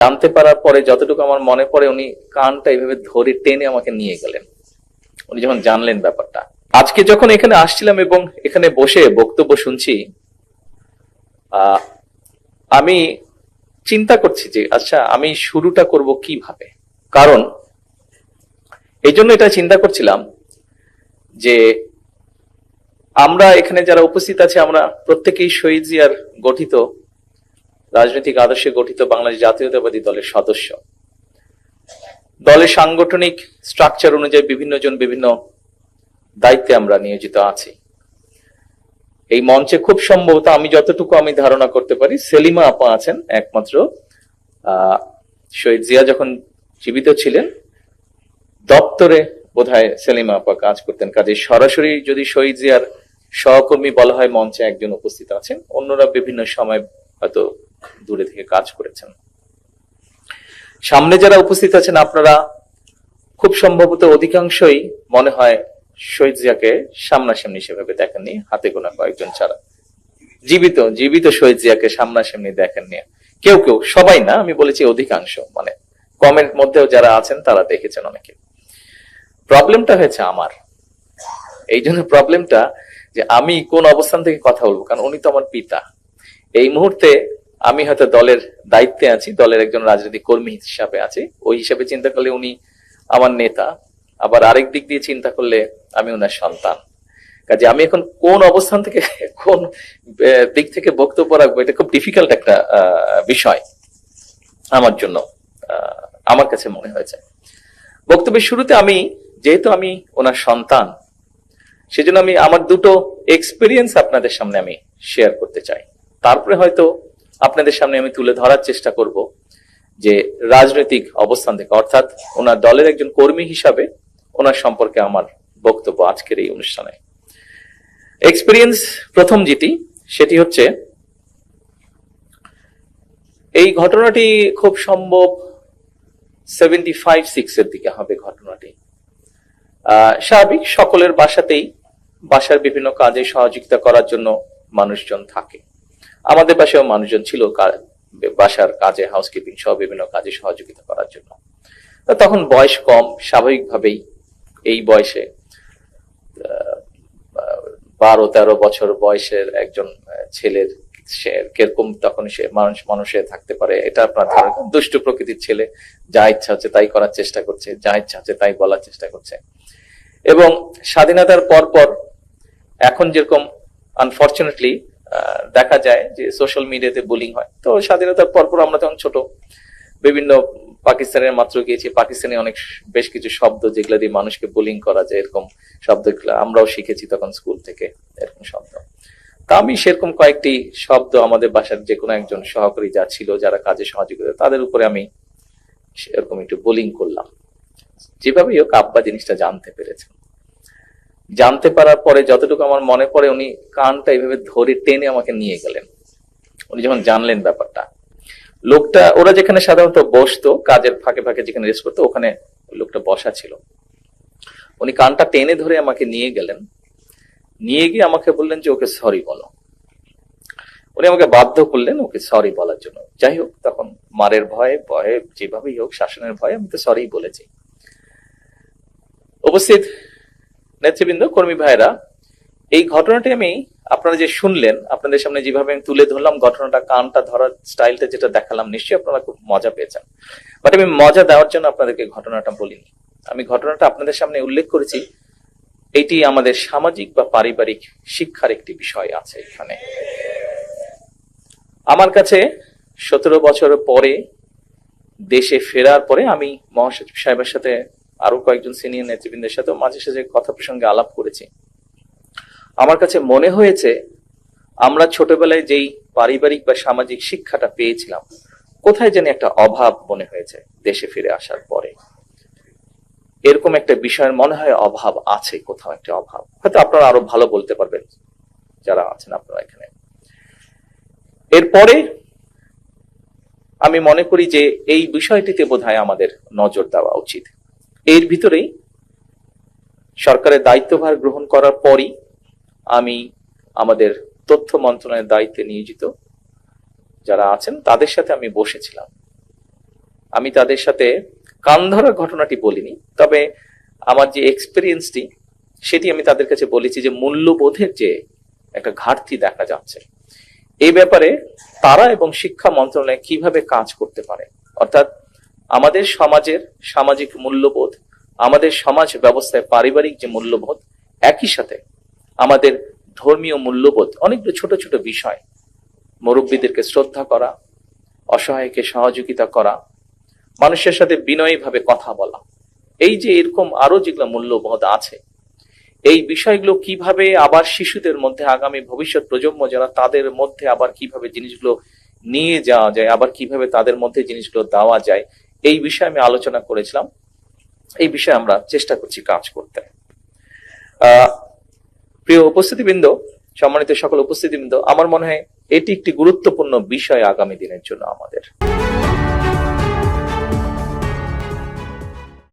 জানতে পারার পরে যতটুকু আমার মনে পড়ে, উনি কানটা এইভাবে ধরে টেনে আমাকে নিয়ে গেলেন উনি যখন জানলেন ব্যাপারটা। আজকে যখন এখানে আসছিলাম এবং এখানে বসে বক্তব্য শুনছি, আমি চিন্তা করছি যে আচ্ছা আমি শুরুটা করব কিভাবে। কারণ এই জন্য এটা চিন্তা করছিলাম যে আমরা এখানে যারা উপস্থিত আছে আমরা প্রত্যেকেই শহীদ জিয়ার গঠিত রাজনৈতিক আদর্শে গঠিত বাংলাদেশ জাতীয়তাবাদী দলের সদস্য। দলের সাংগঠনিক স্ট্রাকচার অনুযায়ী বিভিন্ন জন বিভিন্ন দায়িত্বে আমরা নিয়োজিত আছি। এই মঞ্চে খুব সম্ভবত আমি যতটুকু আমি ধারণা করতে পারি সেলিমা আপা আছেন একমাত্র। শহীদ জিয়া যখন জীবিত ছিলেন দপ্তরে বোধহয় সেলিমা আপা কাজ করতেন, কাজে সরাসরি যদি শহীদ জিয়ার সহকর্মী বলা হয় মঞ্চে একজন উপস্থিত আছেন, অন্যরা বিভিন্ন সময় হয়তো দূরে থেকে কাজ করেছেন। সামনে যারা উপস্থিত আছেন আপনারা খুব সম্ভবত অধিকাংশই মনে হয় শহীদ জিয়াকে সামনাসামনি সেভাবে দেখেননি, হাতে গোনা কয়েকজন ছাড়া। জীবিত শহীদ জিয়াকে সামনাসামনি দেখেননি কেউ কেউ, সবাই না, আমি বলেছি অধিকাংশ, মানে কমেন্ট মধ্যেও যারা আছেন তারা দেখেছেন অনেকে। প্রবলেমটা হয়েছে আমার, এই জন্য প্রবলেমটা যে আমি কোন অবস্থান থেকে কথা বলবো, কারণ উনি তো আমার পিতা। এই মুহূর্তে আমি হয়তো দলের দায়িত্বে আছি, দলের একজন রাজনৈতিক কর্মী হিসাবে আছি, ওই হিসাবে চিন্তা করলে উনি আমার নেতা, আবার আরেক দিক দিয়ে চিন্তা করলে আমি ওনার সন্তান। কাজে আমি এখন কোন অবস্থান থেকে কোন দিক থেকে বক্তব্য রাখবো এটা খুব ডিফিকাল্ট একটা বিষয় আমার জন্য, আমার কাছে মনে হয়েছে। বক্তব্যের শুরুতে আমি যেহেতু আমি ওনার সন্তান, সেজন্য আমি আমার দুটো এক্সপিরিয়েন্স আপনাদের সামনে আমি শেয়ার করতে চাই। তারপরে হয়তো আপনাদের সামনে আমি তুলে ধরার চেষ্টা করব যে রাজনৈতিক অবস্থান থেকে, অর্থাৎ ওনার দলের একজন কর্মী হিসাবে ওনার সম্পর্কে আমার বক্তব্য আজকের এই অনুষ্ঠানে। এক্সপিরিয়েন্স প্রথম যেটি, সেটি হচ্ছে এই ঘটনাটি খুব সম্ভব 75-6 এর দিকে হবে ঘটনাটি। স্বাভাবিক সকলের বাসার বিভিন্ন কাজে সহযোগিতা করার জন্য মানুষজন থাকে, আমাদের বাসায়ও মানুষজন ছিল বাসার কাজে, হাউসকিপিং সহ বিভিন্ন কাজে সহযোগিতা করার জন্য। তখন বয়স কম, স্বাভাবিকভাবেই এই বয়সে 12-13 বছর বয়সের একজন ছেলের সে কিরকম তখন সে মানুষে থাকতে পারে এটা আপনার ধারণা। দুষ্ট প্রকৃতির ছেলে, যা ইচ্ছা হচ্ছে তাই করার চেষ্টা করছে, যা ইচ্ছা হচ্ছে তাই বলার চেষ্টা করছে। এবং স্বাধীনতার পর এখন যেরকম আনফরচুনেটলি দেখা যায় যে সোশ্যাল মিডিয়াতে বুলিং হয়, তো স্বাধীনতার পর আমরা তখন ছোট, বিভিন্ন পাকিস্তানের মাত্র গিয়েছি, পাকিস্তানি অনেক বেশ কিছু শব্দ যেগুলো দিয়ে মানুষকে বুলিং করা যায়, এরকম শব্দগুলো আমরাও শিখেছি তখন স্কুল থেকে, এরকম শব্দ। তা আমি সেরকম কয়েকটি শব্দ আমাদের বাসার যে কোনো একজন সহকারী যা ছিল, যারা কাজে সহযোগিতা, তাদের উপরে আমি সেরকম একটু বুলিং করলাম। যেভাবেই হোক আব্বা জিনিসটা জানতে পেরেছেন। জানতে পারার পরে যতটুকু আমার মনে পড়ে, উনি কানটা এইভাবে ধরে টেনে আমাকে নিয়ে গেলেন উনি যখন জানলেন ব্যাপারটা। লোকটা, ওরা যেখানে সাধারণত বসতো কাজের ফাঁকে ফাঁকে যেখানে রেস্ট করতো, ওখানে লোকটা বসা ছিল। উনি কানটা টেনে ধরে আমাকে নিয়ে গেলেন, নিয়ে গিয়ে আমাকে বললেন যে ওকে সরি বলো। উনি আমাকে বাধ্য করলেন ওকে সরি বলার জন্য। যাই হোক, তখন মারের ভয়ে যেভাবেই হোক, শাসনের ভয়ে আমি তো সরি বলেছি। উপস্থিত নেতৃবৃন্দ, কর্মী ভাইরা, এই ঘটনাটি আমি আপনারা যে শুনলেন, আপনাদের সামনে যেভাবে আমি তুলে ধরলাম ঘটনাটা, কানটা ধরার স্টাইলটা যেটা দেখালাম, নিশ্চয়ই আপনারা খুব মজা পেয়েছেন। বাট আমি মজা দেওয়ার জন্য আপনাদেরকে ঘটনাটা বলিনি। আমি ঘটনাটা আপনাদের সামনে উল্লেখ করেছি, এটি আমাদের সামাজিক বা পারিবারিক শিক্ষার একটি বিষয় আছে এখানে। আমার কাছে 17 বছর পরে দেশে ফেরার পরে আমি মহাসচিব সাহেবের সাথে, আরো কয়েকজন সিনিয়র নেতৃবৃন্দের সাথে মাঝে সাঝে কথা প্রসঙ্গে আলাপ করেছি। আমার কাছে মনে হয়েছে আমরা ছোটবেলায় যেই পারিবারিক বা সামাজিক শিক্ষাটা পেয়েছিলাম, কোথায় যেন একটা অভাব মনে হয়েছে দেশে ফিরে আসার পরে। এরকম একটা বিষয়ের মনে হয় অভাব আছে, কোথাও একটা অভাব। হয়তো আপনারা আরো ভালো বলতে পারবেন যারা আছেন আপনারা এখানে। এরপরে আমি মনে করি যে এই বিষয়টিতে বোধহয় আমাদের নজর দেওয়া উচিত। এর ভিতরেই সরকারের দায়িত্বভার গ্রহণ করার পরই আমি আমাদের তথ্য মন্ত্রণালয়ের দায়িত্বে নিয়োজিত যারা আছেন তাদের সাথে আমি বসেছিলাম। আমি তাদের সাথে কান ধরার ঘটনাটি বলিনি, তবে আমার যে এক্সপিরিয়েন্সটি সেটি আমি তাদের কাছে বলেছি যে মূল্যবোধের যে একটা ঘাটতি দেখা যাচ্ছে, এই ব্যাপারে তারা এবং শিক্ষা মন্ত্রণালয় কিভাবে কাজ করতে পারে। অর্থাৎ আমাদের সমাজের সামাজিক মূল্যবোধ, আমাদের সমাজ ব্যবস্থায় পারিবারিক যে মূল্যবোধ, একই সাথে আমাদের ধর্মীয় মূল্যবোধ, অনেকগুলো ছোট ছোট বিষয়, মুরব্বীদেরকে শ্রদ্ধা করা, অসহায়কে সহযোগিতা করা, মানুষের সাথে বিনয়ীভাবে কথা বলা, এই যে এরকম আরো যেগুলো মূল্যবোধ আছে, এই বিষয়গুলো কিভাবে আবার শিশুদের মধ্যে, আগামী ভবিষ্যৎ প্রজন্ম যারা, তাদের মধ্যে আবার কিভাবে জিনিসগুলো নিয়ে যাওয়া যায়, আবার কিভাবে তাদের মধ্যে জিনিসগুলো দেওয়া যায়, এই বিষয়ে আমি আলোচনা করেছিলাম। এই বিষয়ে আমরা চেষ্টা করছি কাজ করতে। প্রিয় উপস্থিতিবৃন্দ, সম্মানিত সকল উপস্থিতিবৃন্দ, আমার মনে হয় এটি একটি গুরুত্বপূর্ণ বিষয় আগামী দিনের জন্য আমাদের।